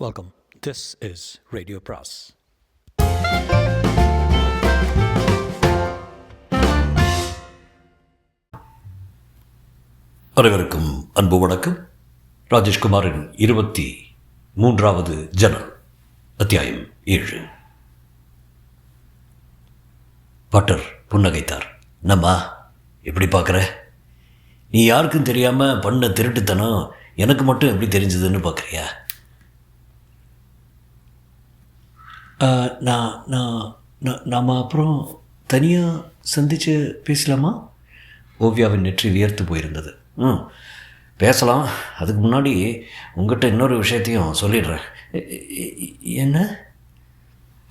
Welcome. This is Radio Pras. அனைவருக்கும் அன்பு வணக்கம். ராஜேஷ்குமாரின் 23வது ஜன்னல், அத்தியாயம் 7. பட்டர் புன்னகைத்தார். நம்மா, எப்படி பார்க்குற? நீ யாருக்கும் தெரியாமல் பண்ண திருட்டுத்தனம் எனக்கு மட்டும் எப்படி தெரிஞ்சதுன்னு பார்க்குறியா? நாம் அப்புறம் தனியாக சந்தித்து பேசலாமா? ஓவியாவின் நெற்றி வியர்த்து போயிருந்தது. பேசலாம். அதுக்கு முன்னாடி உங்கள்கிட்ட இன்னொரு விஷயத்தையும் சொல்லிடுறேன். என்ன?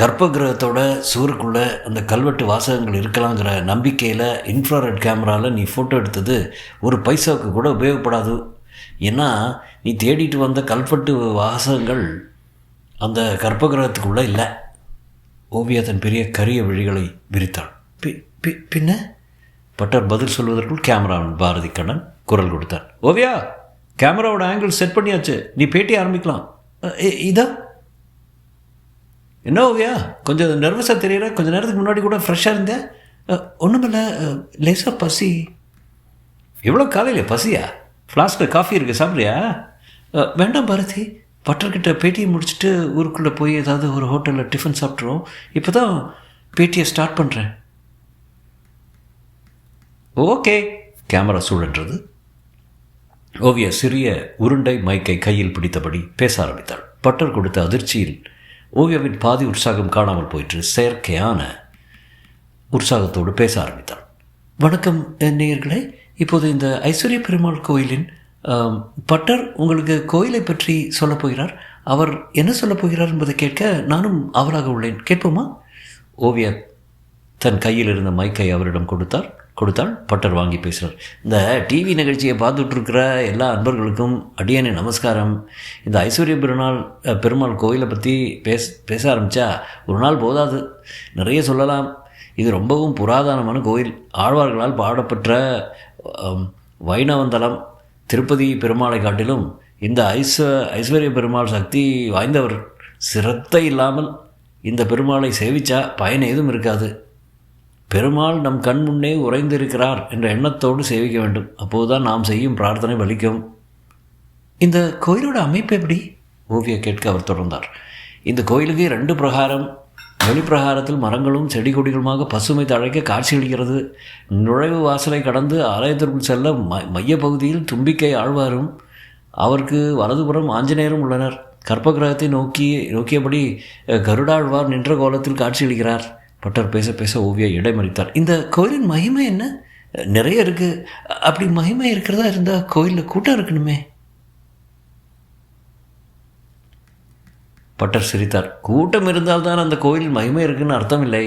கற்ப கிரகத்தோட சூருக்குள்ளே அந்த கல்வெட்டு வாசகங்கள் இருக்கலாங்கிற நம்பிக்கையில் இன்ஃப்ராரெட் கேமராவில் நீ ஃபோட்டோ எடுத்தது ஒரு பைசாவுக்கு கூட உபயோகப்படாது. ஏன்னா நீ தேடிட்டு வந்த கல்வெட்டு வாசகங்கள் அந்த கற்ப கிரகத்துக்குள்ளே இல்லை. ஓவியா தன் பெரிய கரிய விழிகளை விரித்தாள். பின்ன? பட்டர் பதில் சொல்வதற்குள் கேமராவின் பாரதி கண்ணன் குரல் கொடுத்தார். ஓவியா, கேமராவோட ஆங்கிள் செட் பண்ணியாச்சு, நீ பேட்டி ஆரம்பிக்கலாம். இதா? என்ன ஓவியா, கொஞ்சம் நர்வஸாக தெரியுற? கொஞ்சம் நேரத்துக்கு முன்னாடி கூட ஃப்ரெஷ்ஷாக இருந்தேன். ஒன்றுமில்ல, லேசாக பசி. எவ்வளோ காலையில் பசியா? ஃப்ளாஸ்கில் காஃபி இருக்குது, சாப்பிட்றியா? வேண்டாம் பாரதி, பட்டர்கிட்ட பேட்டியை முடிச்சுட்டு ஊருக்குள்ளே போய் ஏதாவது ஒரு ஹோட்டலில் டிஃபன் சாப்பிட்ருவோம். இப்போ தான் பேட்டியை ஸ்டார்ட் பண்ணுறேன். ஓகே. கேமரா சூழன்றது. ஓவியா சிறிய உருண்டை மைக்கை கையில் பிடித்தபடி பேச ஆரம்பித்தாள். பட்டர் கொடுத்த அதிர்ச்சியில் ஓவியாவின் பாதி உற்சாகம் காணாமல் போயிற்று. செயற்கையான உற்சாகத்தோடு பேச ஆரம்பித்தாள். வணக்கம் நேயர்களே, இப்போது இந்த ஐஸ்வர்ய பெருமாள் கோயிலின் பட்டர் உங்களுக்கு கோயிலை பற்றி சொல்லப் போகிறார். அவர் என்ன சொல்லப் போகிறார் என்பதை கேட்க நானும் அவராக உள்ளேன். கேட்போமா? ஓவியா தன் கையில் இருந்த மைக்கை அவரிடம் கொடுத்தாள். பட்டர் வாங்கி பேசுகிறார். இந்த டிவி நிகழ்ச்சியை பார்த்துட்ருக்கிற எல்லா அன்பர்களுக்கும் அடியானே நமஸ்காரம். இந்த ஐஸ்வர்ய பெருமாள் கோயிலை பற்றி பேச ஆரம்பித்தா ஒரு நாள் போதாது, நிறைய சொல்லலாம். இது ரொம்பவும் புராதனமான கோயில். ஆழ்வார்களால் பாடப்பெற்ற வைணவந்தலம் திருப்பதி பெருமாளை காட்டிலும் இந்த ஐஸ்வர்ய பெருமாள் சக்தி வாய்ந்தவர். சிரத்தை இல்லாமல் இந்த பெருமாளை சேவிச்சா பயன் ஏதும் இருக்காது. பெருமாள் நம் கண் முன்னே உறைந்திருக்கிறார் என்ற எண்ணத்தோடு சேவிக்க வேண்டும். அப்போதுதான் நாம் செய்யும் பிரார்த்தனை பலிக்கும். இந்த கோயிலோட அமைப்பு எப்படி? ஓவியா கேட்க அவர் தொடர்ந்தார். இந்த கோயிலுக்கு 2 பிரகாரம். வெளிப்பிரகாரத்தில் மரங்களும் செடி கொடிகளுமாக பசுமை தழைக்க காட்சியளிக்கிறது. நுழைவு வாசலை கடந்து ஆலயத்திற்குள் செல்ல மையப்பகுதியில் தும்பிக்கை ஆழ்வாரும் அவருக்கு வலதுபுறம் ஆஞ்சநேயரும் உள்ளனர். கற்பகிரகத்தை நோக்கியபடி கருடாழ்வார் நின்ற கோலத்தில் காட்சியளிக்கிறார். பட்டர் பேச பேச ஓவியா இடைமறித்தார். இந்த கோயிலின் மகிமை என்ன? நிறைய இருக்குது. அப்படி மகிமை இருக்கிறதா இருந்தால் கோயிலில் கூட்டம் இருக்கணுமே. பட்டர் சிரித்தார். கூட்டம் இருந்தால்தான் அந்த கோயிலில் மகிமை இருக்குன்னு அர்த்தம் இல்லை.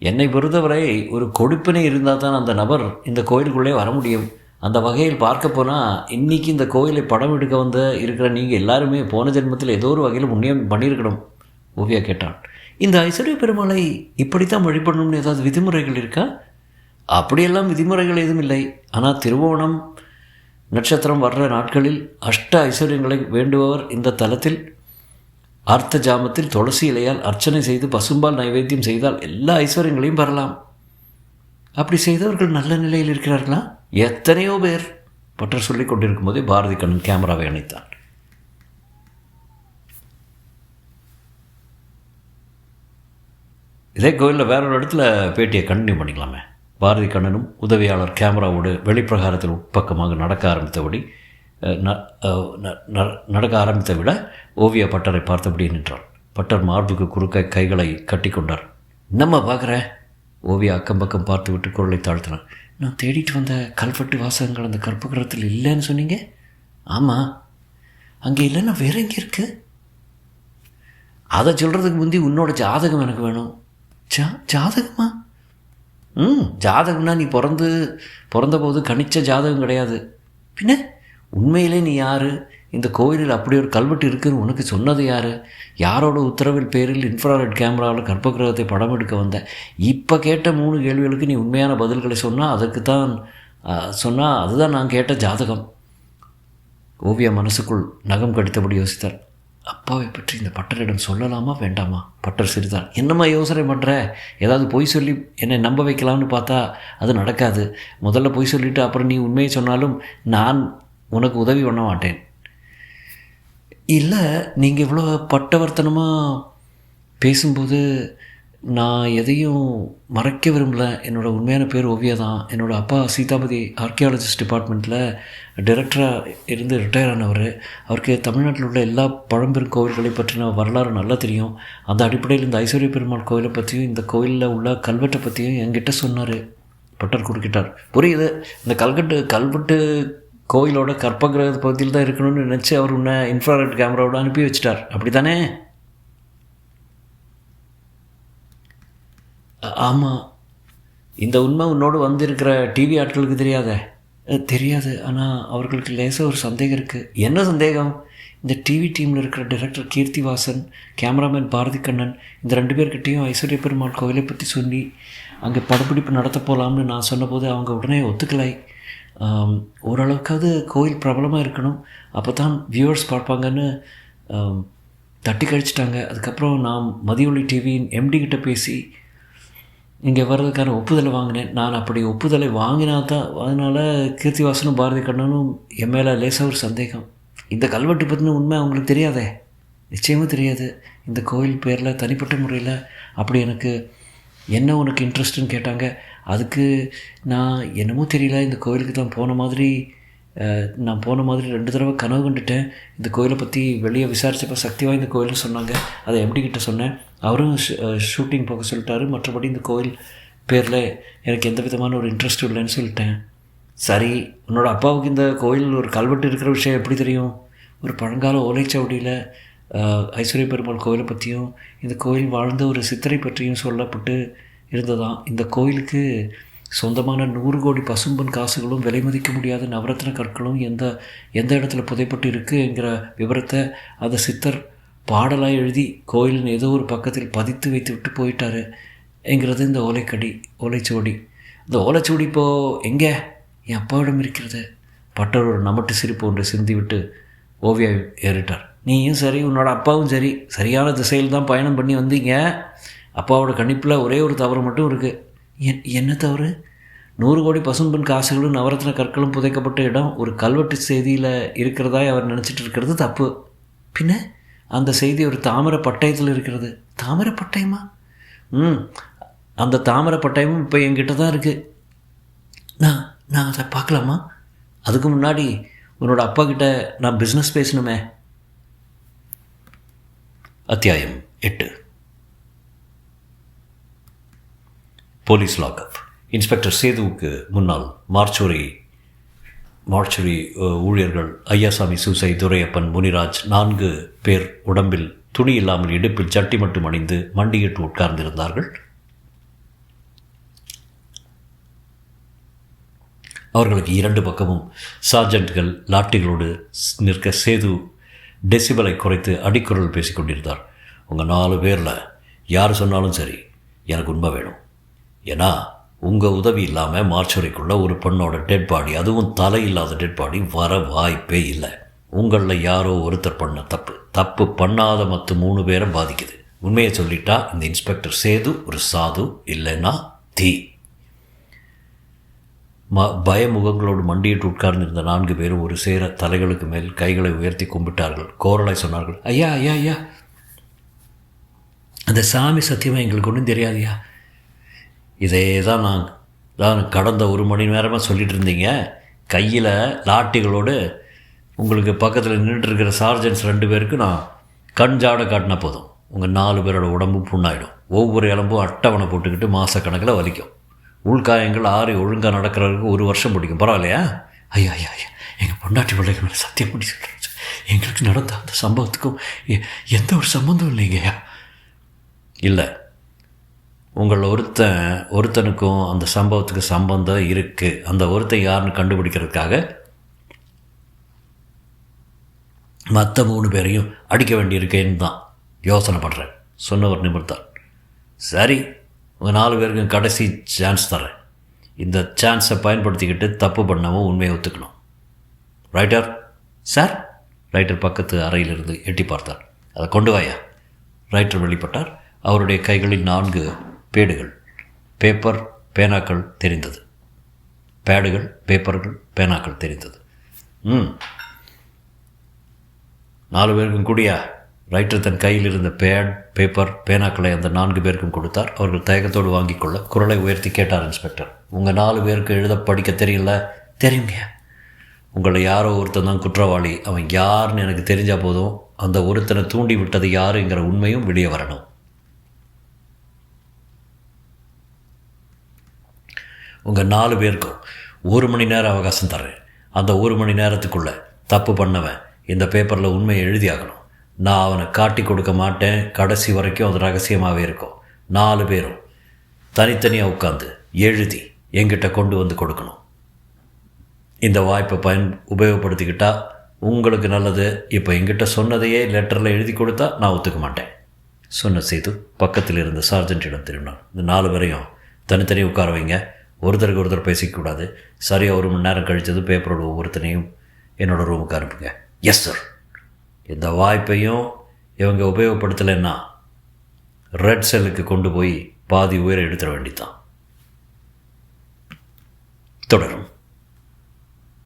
என்னை பொறுத்தவரை ஒரு கொடுப்பினை இருந்தால் தான் அந்த நபர் இந்த கோயிலுக்குள்ளே வர முடியும். அந்த வகையில் பார்க்க போனால் இன்றைக்கி இந்த கோயிலை படம் எடுக்க இருக்கிற நீங்கள் எல்லாருமே போன ஜென்மத்தில் ஏதோ ஒரு வகையில் புண்ணியம் பண்ணியிருக்கணும். ஓவியா கேட்டான். இந்த ஐஸ்வர்ய பெருமாளை இப்படித்தான் வழிபடணும்னு ஏதாவது விதிமுறைகள் இருக்கா? அப்படியெல்லாம் விதிமுறைகள் எதுவும் இல்லை. ஆனால் திருவோணம் நட்சத்திரம் வர்ற நாட்களில் அஷ்ட ஐஸ்வர்யங்களை வேண்டுபவர் இந்த தலத்தில் அர்த்த ஜாமத்தில் துளசி இலையால் அர்ச்சனை செய்து பசும்பால் நைவேத்தியம் செய்தால் எல்லா ஐஸ்வர்யங்களையும் பெறலாம். அப்படி செய்தவர்கள் நல்ல நிலையில் இருக்கிறார்களா? எத்தனையோ பேர். பட்டர் சொல்லிக் கொண்டிருக்கும் போதே பாரதி கண்ணன் கேமராவை அணைத்தான். இதே கோயிலில் வேற ஒரு இடத்துல பேட்டியை கண்டினியூ பண்ணிக்கலாமே. பாரதி கண்ணனும் உதவியாளர் கேமராவோடு வெளிப்பிரகாரத்தில் உட்பக்கமாக நடக்க ஆரம்பித்த விட ஓவியா பட்டரை பார்த்தபடி நின்றாள். பட்டர் மார்புக்கு குறுக்க கைகளை கட்டி கொண்டார். என்னம்மா பார்க்குற? ஓவியா அக்கம் பக்கம் பார்த்து விட்டு குரலை தாழ்த்தினார். நான் தேடிட்டு வந்த கல்வெட்டு வாசகங்கள் அந்த கற்பகிரகத்தில் இல்லைன்னு சொன்னீங்க. ஆமாம், அங்கே இல்லைன்னா வேற எங்கே இருக்கு? அதை சொல்கிறதுக்கு முந்தி உன்னோட ஜாதகம் எனக்கு வேணும். ஜாதகமா? ஜாதகம்னா நீ பிறந்தபோது கணிச்ச ஜாதகம் கிடையாது. பின்ன உண்மையிலே நீ யார்? இந்த கோயிலில் அப்படி ஒரு கல்வெட்டு இருக்குன்னு உனக்கு சொன்னது யார்? யாரோட உத்தரவில் பேரில் இன்ஃப்ராரெட் கேமராவில் கற்பகிரகத்தை படம் எடுக்க வந்த? இப்போ கேட்ட 3 கேள்விகளுக்கு நீ உண்மையான பதில்களை சொன்னால் அதுதான் நான் கேட்ட ஜாதகம். ஓவியா மனசுக்குள் நகம் கடித்தபடி யோசித்தார். அப்பாவை பற்றி இந்த பட்டரிடம் சொல்லலாமா வேண்டாமா? பட்டர் சிரித்தார். என்னம்மா யோசனை பண்ணுற? ஏதாவது பொய் சொல்லி என்னை நம்ப வைக்கலாம்னு பார்த்தா அது நடக்காது. முதல்ல பொய் சொல்லிவிட்டு அப்புறம் நீ உண்மையை சொன்னாலும் நான் உனக்கு உதவி பண்ண மாட்டேன். இல்லை, நீங்கள் இவ்வளோ பட்டவர்த்தனமாக பேசும்போது நான் எதையும் மறைக்க விரும்பல. என்னோடய உண்மையான பேர் ஓவியா தான். என்னோடய அப்பா சீதாபதி ஆர்கியாலஜிஸ்ட் டிபார்ட்மெண்ட்டில் டைரக்டராக இருந்து ரிட்டையர் ஆனவர். அவருக்கு தமிழ்நாட்டில் உள்ள எல்லா பழம்பெரும் கோவில்களை பற்றின வரலாறு நல்லா தெரியும். அந்த அடிப்படையில் இந்த ஐஸ்வர்ய பெருமாள் கோவிலை பற்றியும் இந்த கோவிலில் உள்ள கல்வெட்டை பற்றியும் என்கிட்ட சொன்னார். பட்டர் குறுக்கிட்டார். புரியுது, இந்த கல்வெட்டு கோயிலோட கற்பகிரக பகுதியில் தான் இருக்கணும்னு நினச்சி அவர் உன்னை இன்ஃப்ராரெட் கேமராவோட அனுப்பி வச்சிட்டார், அப்படி தானே? ஆமாம். இந்த உண்மை உன்னோடு வந்திருக்கிற டிவி ஆட்களுக்கு தெரியாத? தெரியாது. ஆனால் அவர்களுக்கு லேசாக ஒரு சந்தேகம் இருக்குது. என்ன சந்தேகம்? இந்த டிவி டீமில் இருக்கிற டைரக்டர் கீர்த்திவாசன், கேமராமேன் பாரதி கண்ணன், இந்த 2 பேர்கிட்டையும் ஐஸ்வர்ய பெருமாள் கோவிலை பற்றி சொல்லி அங்கே படப்பிடிப்பு நடத்த போகலாம்னு நான் சொன்னபோது அவங்க உடனே ஒத்துக்கலை. ஓரளவுக்காவது கோயில் பிரபலமாக இருக்கணும், அப்போ தான் வியூவர்ஸ் பார்ப்பாங்கன்னு தட்டி கழிச்சிட்டாங்க. அதுக்கப்புறம் நான் மதியொலி டிவியின் எம்டி கிட்ட பேசி இங்கே வர்றதுக்கான ஒப்புதலை வாங்கினேன். நான் அப்படி ஒப்புதலை வாங்கினா தான், அதனால் கீர்த்திவாசனும் பாரதி கண்ணனும் என் மேலே லேசாக ஒரு சந்தேகம். இந்த கல்வெட்டு பற்றின உண்மை அவங்களுக்கு தெரியாதே? நிச்சயமாக தெரியாது. இந்த கோயில் பேரில் தனிப்பட்ட முறையில் அப்படி எனக்கு என்ன உனக்கு இன்ட்ரெஸ்ட்டுன்னு கேட்டாங்க. அதுக்கு நான் என்னமோ தெரியல, இந்த கோயிலுக்கு தான் போன மாதிரி 2 தடவை கனவு கண்டுட்டேன். இந்த கோயிலை பற்றி வெளியே விசாரித்தப்போ சக்தி வாய்ந்த கோயில்னு சொன்னாங்க. அதை எம்டி கிட்ட சொன்னேன். அவரும் ஷூட்டிங் போக சொல்லிட்டாரு. மற்றபடி இந்த கோயில் பேரில் எனக்கு எந்த விதமான ஒரு இன்ட்ரெஸ்ட்டும் இல்லைன்னு சொல்லிட்டேன். சரி, உன்னோட அப்பாவுக்கு இந்த கோயில் ஒரு கல்வெட்டு இருக்கிற விஷயம் எப்படி தெரியும்? ஒரு பழங்கால ஓலைச்சாவடியில் ஐஸ்வர்ய பெருமாள் கோயிலை பற்றியும் இந்த கோயில் வாழ்ந்த ஒரு சித்தரை பற்றியும் சொல்லப்பட்டு இருந்ததாம். இந்த கோயிலுக்கு சொந்தமான 100 கோடி பசும்பொன் காசுகளும் விலை மதிக்க முடியாத நவரத்ன கற்களும் எந்த இடத்துல புதைப்பட்டு இருக்குங்கிற விவரத்தை அந்த சித்தர் பாடலாக எழுதி கோயிலின் ஏதோ ஒரு பக்கத்தில் பதித்து வைத்து விட்டு போயிட்டாரு என்கிறது இந்த ஓலைச்சுவடி. இந்த ஓலைச்சுவடி இப்போது எங்கே? என் அப்பாவிடம் இருக்கிறது. பட்டர் ஒரு நமட்டு சிரிப்பு ஒன்று சிந்திவிட்டு ஓவியா ஏறிட்டார். நீயும் சரி, உன்னோட அப்பாவும் சரி, சரியான திசையில் தான் பயணம் பண்ணி வந்தீங்க. அப்பாவோட கணிப்பில் ஒரே ஒரு தவறு மட்டும் இருக்குது. என்ன தவறு? 100 கோடி பசும்பொன் காசுகளும் நவரத்ன கற்களும் புதைக்கப்பட்ட இடம் ஒரு கல்வெட்டு செய்தியில் இருக்கிறதாய் அவர் நினச்சிட்டு இருக்கிறது தப்பு. பின்ன அந்த செய்தி ஒரு தாமரை பட்டயத்தில் இருக்கிறது. தாமரை பட்டயமா? அந்த தாமரை பட்டயமும் இப்போ என்கிட்ட தான் இருக்குது. நான் அதை பார்க்கலாமா? அதுக்கு முன்னாடி உன்னோட அப்பா கிட்ட நான் பிஸ்னஸ் பேசணுமே. அத்தியாயம் 8. Police lockup. இன்ஸ்பெக்டர் சேதுவுக்கு முன்னால் மார்ச்சுரி ஊழியர்கள் ஐயாசாமி, சூசை, துரையப்பன், முனிராஜ் 4 பேர் உடம்பில் துணி இல்லாமல் இடுப்பில் சட்டி மட்டும் அணிந்து மண்டியிட்டு உட்கார்ந்திருந்தார்கள். அவர்களுக்கு 2 பக்கமும் சார்ஜென்ட்கள் லாட்டிகளோடு நிற்க சேது டெசிபலை குறைத்து அடிக்குரல் பேசி கொண்டிருந்தார். உங்கள் 4 பேரில் யார் சொன்னாலும் சரி, எனக்கு உண்மை வேணும். ஏன்னா உங்கள் உதவி இல்லாமல் மார்ச்சுரிக்குள்ளே ஒரு பெண்ணோட டெட் பாடி, அதுவும் தலை இல்லாத டெட் பாடி வர வாய்ப்பே இல்லை. உங்களில் யாரோ ஒருத்தர் பண்ண தப்பு பண்ணாத மற்ற 3 பேரை பாதிக்குது. உண்மையை சொல்லிட்டா இந்த இன்ஸ்பெக்டர் சேது ஒரு சாது, இல்லைன்னா தீ. பயமுகங்களோடு மண்டியிட்டு உட்கார்ந்திருந்த 4 பேரும் ஒரு சேர தலைகளுக்கு மேல் கைகளை உயர்த்தி கும்பிட்டார்கள். கோரலாய் சொன்னார்கள், ஐயா ஐயா ஐயா, அந்த சாமி சத்தியமாக எங்களுக்கு ஒன்றும் தெரியாதுயா. இதே தான் நான் கடந்த 1 மணி நேரமாக சொல்லிகிட்டு இருந்தீங்க. கையில் லாட்டிகளோடு உங்களுக்கு பக்கத்தில் நின்றுட்டுருக்கிற சார்ஜன்ஸ் 2 பேருக்கு நான் கண் ஜாட காட்டினா போதும், உங்கள் 4 பேரோட உடம்பும் புண்ணாயிடும். ஒவ்வொரு எலும்பும் அட்டவணை போட்டுக்கிட்டு மாதக்கணக்கில் வலிக்கும். உள்காயங்கள் ஆறி ஒழுங்காக நடக்கிறதுக்கு 1 வருஷம் பிடிக்கும். பரவாயில்லையா? ஐயா ஐயா ஐயா, எங்கள் பொண்டாட்டி பிள்ளைங்க மேலே சத்தியம் பண்ணி சொல்கிறேன், எங்களுக்கு நடந்த அந்த சம்பவத்துக்கும் எந்த ஒரு சம்மந்தம் இல்லைங்கய்யா. இல்லை, உங்கள் ஒருத்தனுக்கும் அந்த சம்பவத்துக்கு சம்பந்தம் இருக்குது. அந்த ஒருத்தன் யாருன்னு கண்டுபிடிக்கிறதுக்காக மற்ற 3 பேரையும் அடிக்க வேண்டியிருக்கேன்னு தான் யோசனை பண்ணுறேன். சொன்னவர் நிமிர்ந்தார். சரி, உங்கள் 4 பேருக்கும் கடைசி சான்ஸ் தரேன். இந்த சான்ஸை பயன்படுத்திக்கிட்டு தப்பு பண்ணாமல் உண்மையை ஒத்துக்கணும். ரைட்டர்? சார். ரைட்டர் பக்கத்து அறையிலிருந்து எட்டி பார்த்தார். அதை கொண்டு வாயா. ரைட்டர் வெளிப்பட்டார். அவருடைய கைகளில் 4 பேடுகள், பேப்பர், பேனாக்கள் தெரிந்தது. பேடுகள், பேப்பர்கள், பேனாக்கள் தெரிந்தது. 4 பேருக்கும் கூடியா? ரைட்டர் தன் கையில் இருந்த பேட், பேப்பர், பேனாக்களை அந்த 4 பேருக்கும் கொடுத்தார். அவர்கள் தயக்கத்தோடு வாங்கிக் கொள்ள குரலை உயர்த்தி கேட்டார் இன்ஸ்பெக்டர். உங்கள் 4 பேருக்கு எழுத படிக்க தெரியல? தெரியுங்க. உங்களை யாரோ ஒருத்தன் தான் குற்றவாளி. அவன் யாருன்னு எனக்கு தெரிஞ்சால் போதும். அந்த ஒருத்தனை தூண்டி விட்டது யாருங்கிற உண்மையும் வெளியே வரணும். உங்கள் 4 பேருக்கும் 1 மணி நேரம் அவகாசம் தர்றேன். அந்த 1 மணி நேரத்துக்குள்ளே தப்பு பண்ணவன் இந்த பேப்பரில் உண்மையை எழுதியாகணும். நான் அவனை காட்டி கொடுக்க மாட்டேன். கடைசி வரைக்கும் அது ரகசியமாகவே இருக்கும். 4 பேரும் தனித்தனியாக உட்காந்து எழுதி என்கிட்ட கொண்டு வந்து கொடுக்கணும். இந்த வாய்ப்பை உபயோகப்படுத்திக்கிட்டால் உங்களுக்கு நல்லது. இப்போ என்கிட்ட சொன்னதையே லெட்டரில் எழுதி கொடுத்தா நான் ஒத்துக்க மாட்டேன். சொன்ன சேது பக்கத்தில் இருந்த சார்ஜென்ட்டிடம் திரும்பினார். இந்த 4 பேரையும் தனித்தனி உட்கார வைங்க. ஒருத்தருக்கு ஒருத்தர் பேசிக்கூடாது. சரியாக 1 மணி நேரம் கழித்தது பேப்பரோட ஒவ்வொருத்தனையும் என்னோடய ரூமுக்கு அனுப்புங்க. Yes sir. இந்த வாய்ப்பையும் இவங்க உபயோகப்படுத்தலைன்னா ரெட் செல்லுக்கு கொண்டு போய் பாதி உயிரை எடுத்துட வேண்டித்தான். தொடரும்.